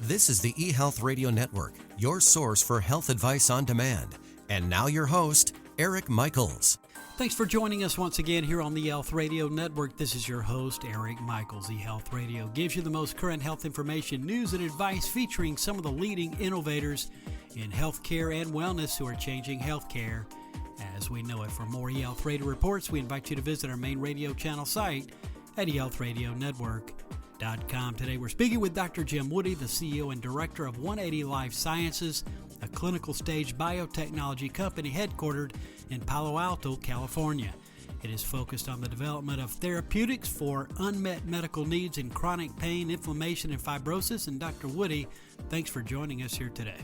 This is the eHealth Radio Network, your source for health advice on demand. And now your host, Eric Michaels. Thanks for joining us once again here on the eHealth Radio Network. This is your host, Eric Michaels. eHealth Radio gives you the most current health information, news, and advice featuring some of the leading innovators in healthcare and wellness who are changing healthcare as we know it. For more eHealth Radio reports, we invite you to visit our main radio channel site at eHealthRadioNetwork.com. Today we're speaking with Dr. Jim Woody, the CEO and Director of 180 Life Sciences, a clinical stage biotechnology company headquartered in Palo Alto, California. It is focused on the development of therapeutics for unmet medical needs in chronic pain, inflammation, and fibrosis. And Dr. Woody, thanks for joining us here today.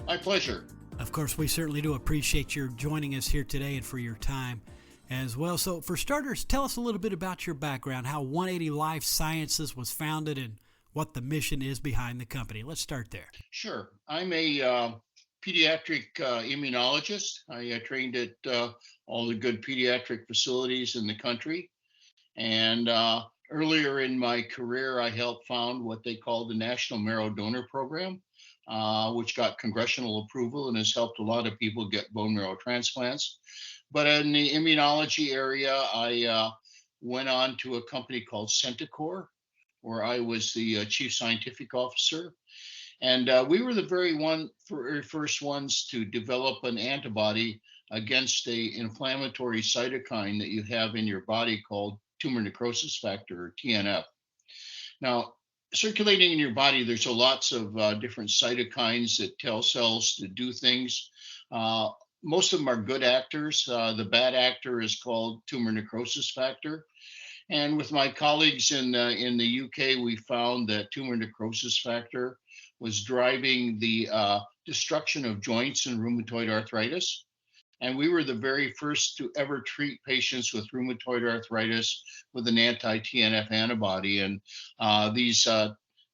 My pleasure. Of course, we certainly do appreciate your joining us here today and for your time as well. So for starters, tell us a little bit about your background, how 180 Life Sciences was founded, and what the mission is behind the company. Let's start there. Sure. I'm a pediatric immunologist. I trained at all the good pediatric facilities in the country. And earlier in my career, I helped found what they call the National Marrow Donor Program, which got congressional approval and has helped a lot of people get bone marrow transplants. But in the immunology area, I went on to a company called Centocor, where I was the chief scientific officer. And we were the very first ones to develop an antibody against an inflammatory cytokine that you have in your body called tumor necrosis factor, or TNF. Now, circulating in your body, there's lots of different cytokines that tell cells to do things. Most of them are good actors. The bad actor is called tumor necrosis factor. And with my colleagues in the UK, we found that tumor necrosis factor was driving the destruction of joints in rheumatoid arthritis. And we were the very first to ever treat patients with rheumatoid arthritis with an anti-TNF antibody. And these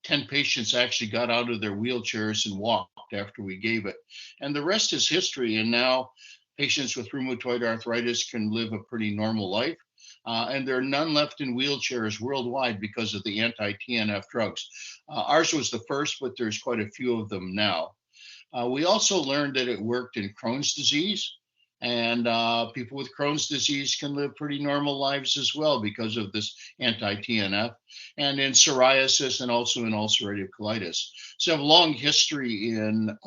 10 patients actually got out of their wheelchairs and walked after we gave it. And the rest is history. And now patients with rheumatoid arthritis can live a pretty normal life. And there are none left in wheelchairs worldwide because of the anti-TNF drugs. Ours was the first, but there's quite a few of them now. We also learned that it worked in Crohn's disease. And people with Crohn's disease can live pretty normal lives as well because of this anti-TNF, and in psoriasis and also in ulcerative colitis. So I have a long history in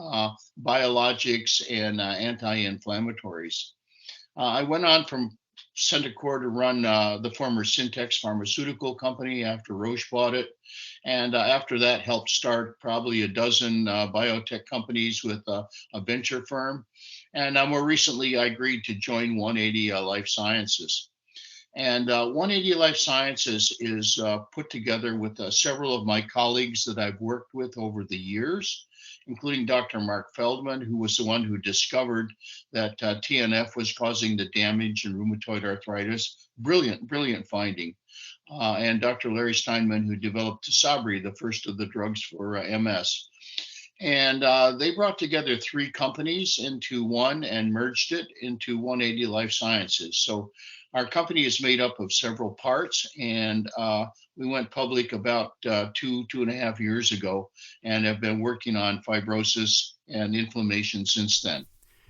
biologics and anti-inflammatories. I went on from Centocor to run the former Syntex pharmaceutical company after Roche bought it. And after that, helped start probably a dozen biotech companies with a venture firm. And more recently, I agreed to join 180 Life Sciences. And 180 Life Sciences is put together with several of my colleagues that I've worked with over the years, including Dr. Mark Feldman, who was the one who discovered that TNF was causing the damage in rheumatoid arthritis. Brilliant finding. And Dr. Larry Steinman, who developed Tisabri, the first of the drugs for MS. And they brought together three companies into one and merged it into 180 Life Sciences. So our company is made up of several parts, and we went public about 2.5 years ago and have been working on fibrosis and inflammation since then.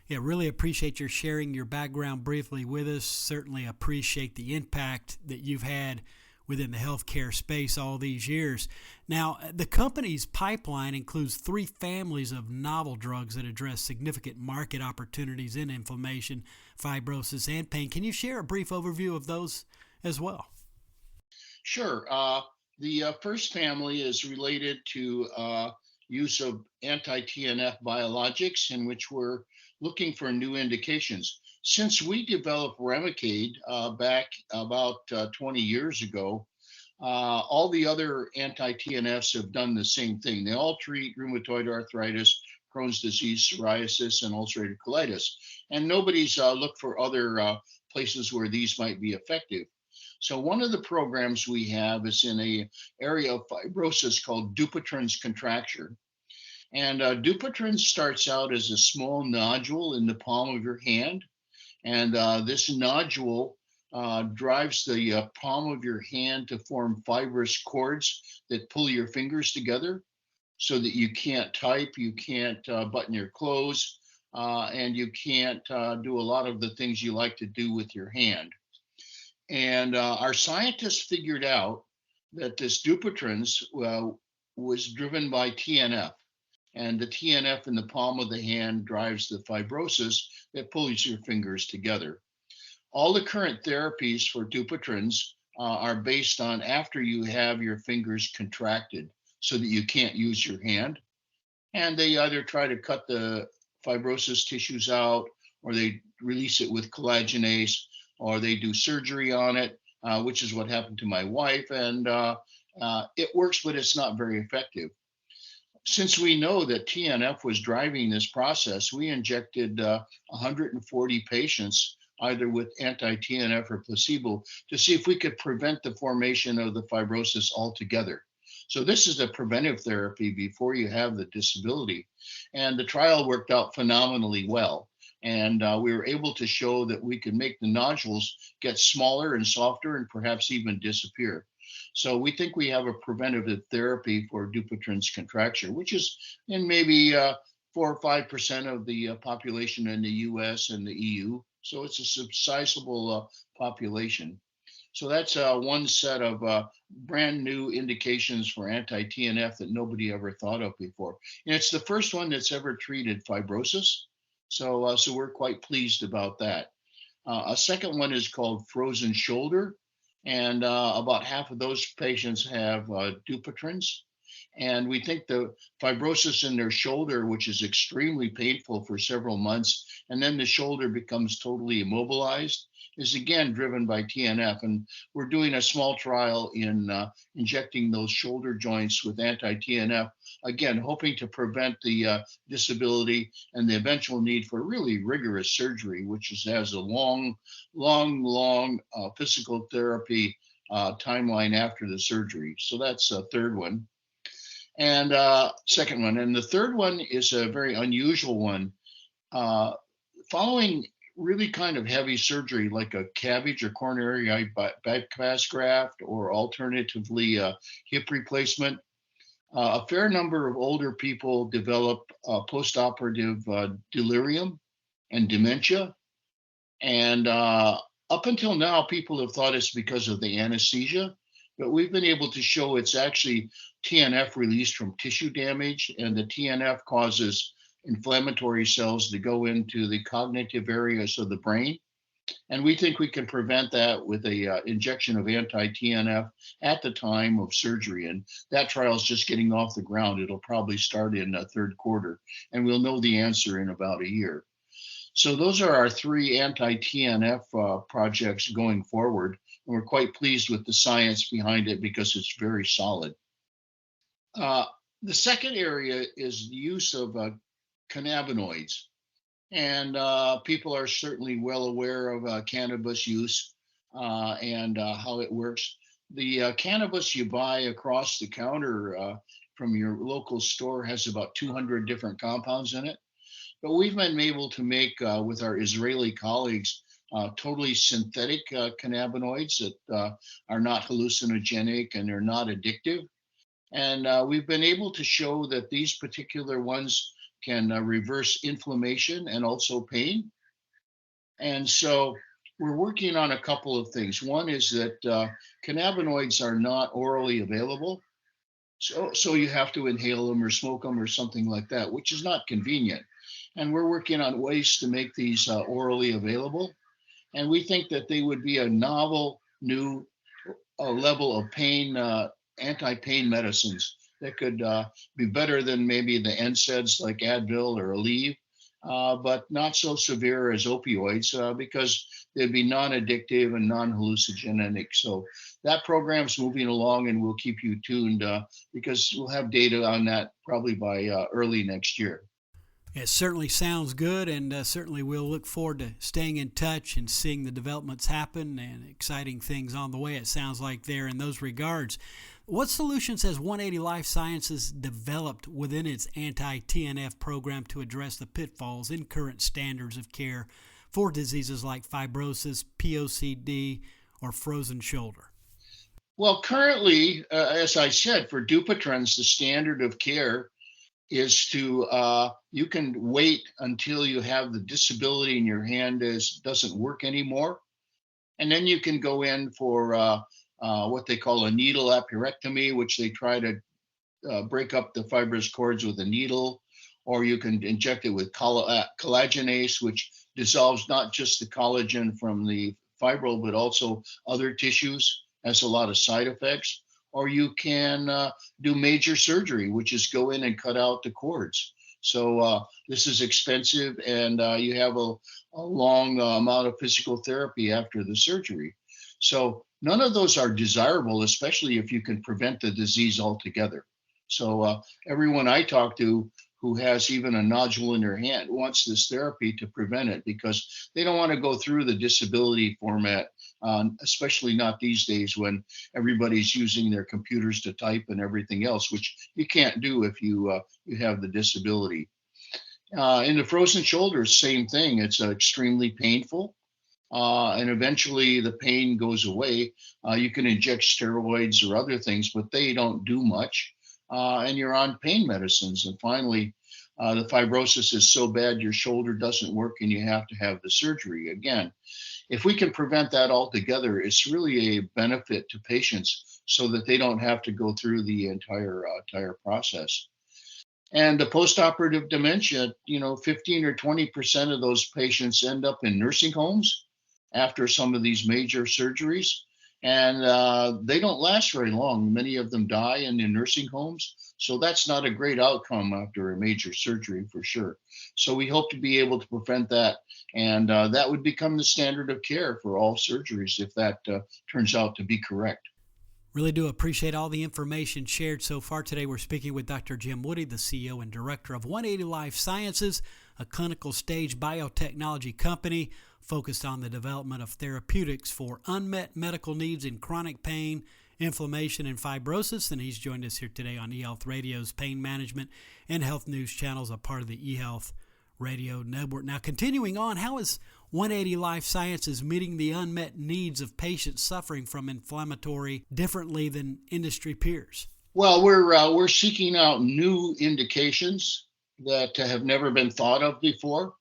Yeah, really appreciate your sharing your background briefly with us. Certainly appreciate the impact that you've had within the healthcare space all these years. Now, the company's pipeline includes 3 families of novel drugs that address significant market opportunities in inflammation, fibrosis, and pain. Can you share a brief overview of those as well? Sure. The first family is related to use of anti-TNF biologics, in which we're looking for new indications. Since we developed Remicade back about 20 years ago, all the other anti-TNFs have done the same thing. They all treat rheumatoid arthritis, Crohn's disease, psoriasis, and ulcerative colitis. And nobody's looked for other places where these might be effective. So one of the programs we have is in an area of fibrosis called Dupuytren's contracture. And Dupuytren's starts out as a small nodule in the palm of your hand. And this nodule drives the palm of your hand to form fibrous cords that pull your fingers together. so that you can't type, you can't button your clothes, and you can't do a lot of the things you like to do with your hand. And our scientists figured out that this Dupuytren's was driven by TNF. And the TNF in the palm of the hand drives the fibrosis that pulls your fingers together. All the current therapies for Dupuytren's are based on after you have your fingers contracted so that you can't use your hand. And they either try to cut the fibrosis tissues out, or they release it with collagenase, or they do surgery on it, which is what happened to my wife. And it works, but it's not very effective. Since we know that TNF was driving this process, we injected 140 patients either with anti-TNF or placebo to see if we could prevent the formation of the fibrosis altogether. So this is a preventive therapy before you have the disability. And the trial worked out phenomenally well. And we were able to show that we could make the nodules get smaller and softer and perhaps even disappear. So we think we have a preventative therapy for Dupuytren's contracture, which is in maybe 4 or 5% of the population in the US and the EU. So it's a sizable population. So that's one set of brand new indications for anti-TNF that nobody ever thought of before. And it's the first one that's ever treated fibrosis. So we're quite pleased about that. A second one is called frozen shoulder. And about half of those patients have Dupuytren's. And we think the fibrosis in their shoulder, which is extremely painful for several months, and then the shoulder becomes totally immobilized, is again driven by TNF. And we're doing a small trial in injecting those shoulder joints with anti-TNF, again, hoping to prevent the disability and the eventual need for really rigorous surgery, which has a long physical therapy timeline after the surgery. So that's a third one. And second one. And the third one is a very unusual one. Following really kind of heavy surgery like a CABG or coronary bypass graft, or alternatively hip replacement, a fair number of older people develop postoperative delirium and dementia. And up until now, people have thought it's because of the anesthesia, but we've been able to show it's actually TNF released from tissue damage, and the TNF causes inflammatory cells to go into the cognitive areas of the brain. And we think we can prevent that with a injection of anti-TNF at the time of surgery. And that trial is just getting off the ground. It'll probably start in the third quarter, and we'll know the answer in about a year. So those are our three anti-TNF projects going forward. And we're quite pleased with the science behind it because it's very solid. The second area is the use of cannabinoids. And people are certainly well aware of cannabis use and how it works. The cannabis you buy across the counter from your local store has about 200 different compounds in it. But we've been able to make, with our Israeli colleagues, totally synthetic cannabinoids that are not hallucinogenic and they're not addictive. And we've been able to show that these particular ones can reverse inflammation and also pain. And so we're working on a couple of things. One is that cannabinoids are not orally available. So you have to inhale them or smoke them or something like that, which is not convenient. And we're working on ways to make these orally available. And we think that they would be a novel new level of pain, anti-pain medicines that could be better than maybe the NSAIDs like Advil or Aleve, but not so severe as opioids because they'd be non-addictive and non-hallucinogenic. So that program's moving along, and we'll keep you tuned because we'll have data on that probably by early next year. It certainly sounds good, and certainly we'll look forward to staying in touch and seeing the developments happen and exciting things on the way, it sounds like, there in those regards. What solutions has 180 Life Sciences developed within its anti-TNF program to address the pitfalls in current standards of care for diseases like fibrosis, POCD, or frozen shoulder? Well, currently, as I said, for Dupuytren's, the standard of care is to you can wait until you have the disability in your hand doesn't work anymore, and then you can go in for what they call a needle apirectomy, which they try to break up the fibrous cords with a needle, or you can inject it with collagenase, which dissolves not just the collagen from the fibril, but also other tissues, has a lot of side effects. Or you can do major surgery, which is go in and cut out the cords. So this is expensive, and you have a long amount of physical therapy after the surgery. So none of those are desirable, especially if you can prevent the disease altogether. So everyone I talk to who has even a nodule in their hand wants this therapy to prevent it, because they don't want to go through the disability format, especially not these days when everybody's using their computers to type and everything else, which you can't do if you have the disability. In the frozen shoulders, same thing. It's extremely painful. And eventually the pain goes away. You can inject steroids or other things, but they don't do much. And you're on pain medicines. And finally, the fibrosis is so bad your shoulder doesn't work and you have to have the surgery again. If we can prevent that altogether, it's really a benefit to patients so that they don't have to go through the entire process. And the postoperative dementia, 15 or 20% of those patients end up in nursing homes after some of these major surgeries. And they don't last very long. Many of them die in the nursing homes. So that's not a great outcome after a major surgery for sure. So we hope to be able to prevent that. And that would become the standard of care for all surgeries if that turns out to be correct. Really do appreciate all the information shared so far today. We're speaking with Dr. Jim Woody, the CEO and director of 180 Life Sciences, a clinical stage biotechnology company focused on the development of therapeutics for unmet medical needs in chronic pain, inflammation, and fibrosis. And he's joined us here today on eHealth Radio's Pain Management and Health News channels, a part of the eHealth Radio Network. Now, continuing on, how is 180 Life Sciences meeting the unmet needs of patients suffering from inflammatory differently than industry peers? Well, we're seeking out new indications that have never been thought of before.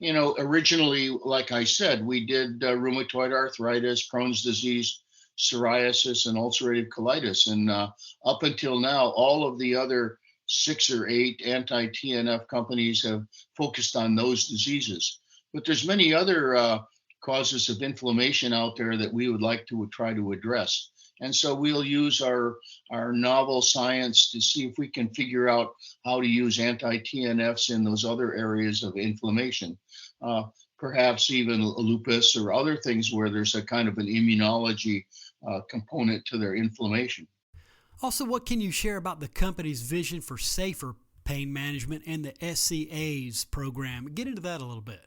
Originally, like I said, we did rheumatoid arthritis, Crohn's disease, psoriasis, and ulcerative colitis. And up until now, all of the other 6 or 8 anti-TNF companies have focused on those diseases. But there's many other causes of inflammation out there that we would like to try to address. And so we'll use our novel science to see if we can figure out how to use anti-TNFs in those other areas of inflammation, perhaps even lupus or other things where there's a kind of an immunology component to their inflammation. Also, what can you share about the company's vision for safer pain management and the SCAs program? Get into that a little bit.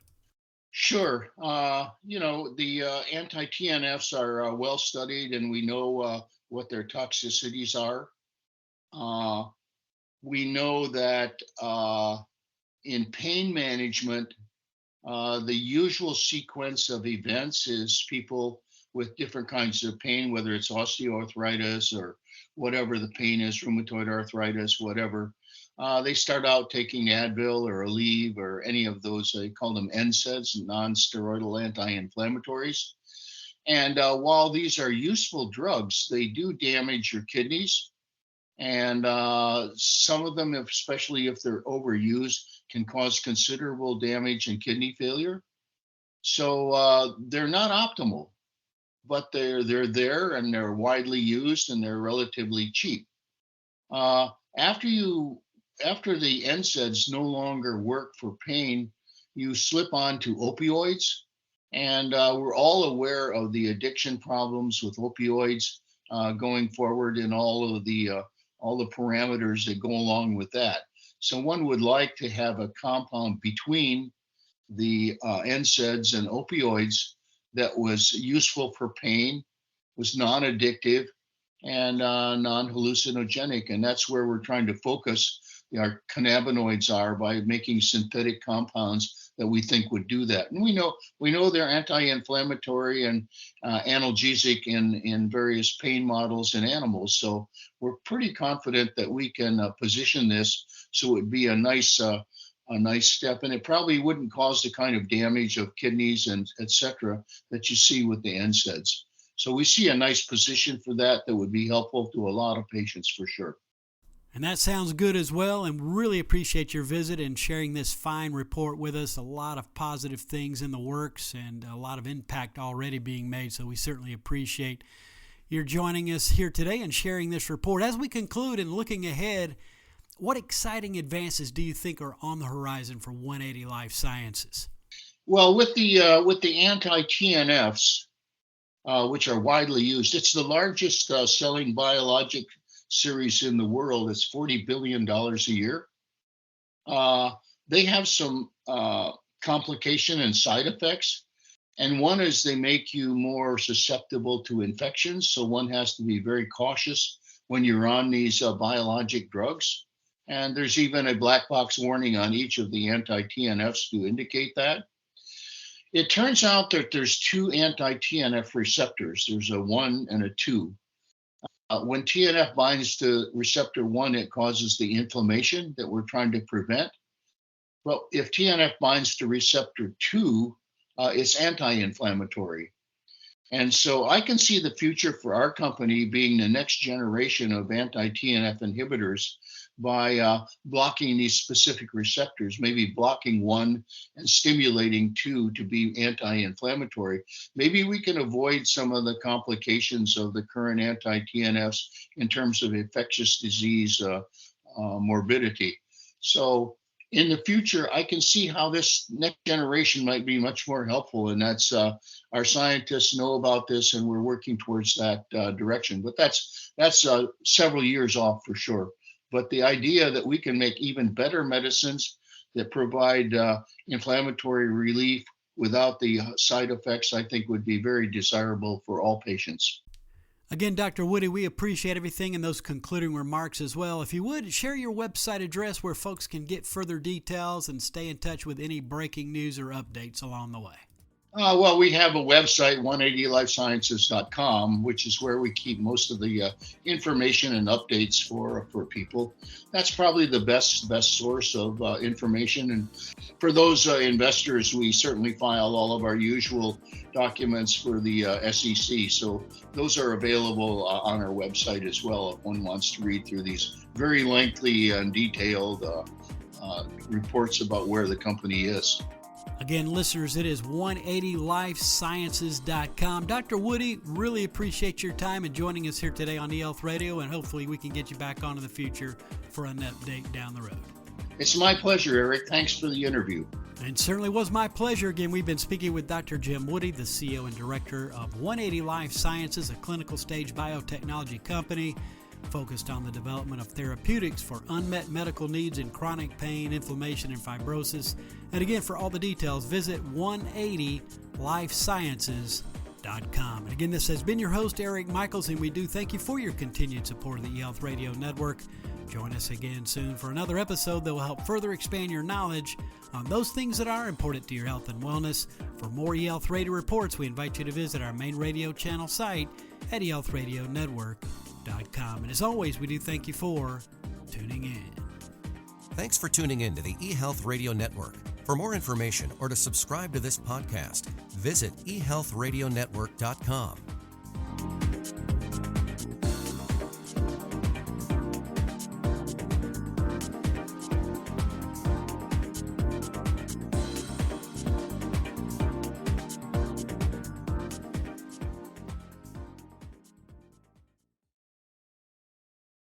Sure. The anti-TNFs are well studied, and we know what their toxicities are. We know that in pain management, the usual sequence of events is people with different kinds of pain, whether it's osteoarthritis or whatever the pain is, rheumatoid arthritis, whatever. They start out taking Advil or Aleve or any of those, they call them NSAIDs, non-steroidal anti-inflammatories. And while these are useful drugs, they do damage your kidneys. And some of them, especially if they're overused, can cause considerable damage and kidney failure. So they're not optimal, but they're there and they're widely used and they're relatively cheap. After the NSAIDs no longer work for pain, you slip onto opioids. And we're all aware of the addiction problems with opioids going forward and all the parameters that go along with that. So one would like to have a compound between the NSAIDs and opioids that was useful for pain, was non-addictive, and non-hallucinogenic. And that's where we're trying to focus our cannabinoids are by making synthetic compounds that we think would do that. And we know they're anti-inflammatory and analgesic in various pain models in animals. So we're pretty confident that we can position this so it would be a nice step, and it probably wouldn't cause the kind of damage of kidneys and et cetera that you see with the NSAIDs. So we see a nice position for that would be helpful to a lot of patients for sure. And that sounds good as well, and really appreciate your visit and sharing this fine report with us. A lot of positive things in the works and a lot of impact already being made, so we certainly appreciate your joining us here today and sharing this report. As we conclude and looking ahead, what exciting advances do you think are on the horizon for 180 Life Sciences? Well, with the anti-TNFs, which are widely used, it's the largest selling biologic series in the world. It's $40 billion a year. They have some complication and side effects. And one is they make you more susceptible to infections. So one has to be very cautious when you're on these biologic drugs. And there's even a black box warning on each of the anti-TNFs to indicate that. It turns out that there's two anti-TNF receptors. There's a 1 and a 2. When TNF binds to receptor 1, it causes the inflammation that we're trying to prevent. But if TNF binds to receptor 2, it's anti-inflammatory. And so I can see the future for our company being the next generation of anti-TNF inhibitors by blocking these specific receptors, maybe blocking 1 and stimulating 2 to be anti-inflammatory. Maybe we can avoid some of the complications of the current anti-TNFs in terms of infectious disease morbidity. So in the future, I can see how this next generation might be much more helpful, and that's our scientists know about this, and we're working towards that direction. But that's several years off for sure. But the idea that we can make even better medicines that provide inflammatory relief without the side effects, I think would be very desirable for all patients. Again, Dr. Woody, we appreciate everything and those concluding remarks as well. If you would, share your website address where folks can get further details and stay in touch with any breaking news or updates along the way. Well, we have a website, 180lifesciences.com, which is where we keep most of the information and updates for people. That's probably the best source of information. And for those investors, we certainly file all of our usual documents for the SEC. So those are available on our website as well if one wants to read through these very lengthy and detailed reports about where the company is. Again, listeners, it is 180lifesciences.com. Dr. Woody, really appreciate your time and joining us here today on eHealth Radio, and hopefully we can get you back on in the future for an update down the road. It's my pleasure, Eric. Thanks for the interview. And certainly was my pleasure. Again, we've been speaking with Dr. Jim Woody, the CEO and director of 180 Life Sciences, a clinical stage biotechnology company focused on the development of therapeutics for unmet medical needs in chronic pain, inflammation, and fibrosis. And again, for all the details, visit 180lifesciences.com. And again, this has been your host, Eric Michaels, and we do thank you for your continued support of the eHealth Radio Network. Join us again soon for another episode that will help further expand your knowledge on those things that are important to your health and wellness. For more eHealth Radio reports, we invite you to visit our main radio channel site at eHealthRadioNetwork.com. And as always, we do thank you for tuning in. Thanks for tuning in to the eHealth Radio Network. For more information or to subscribe to this podcast, visit eHealthRadioNetwork.com.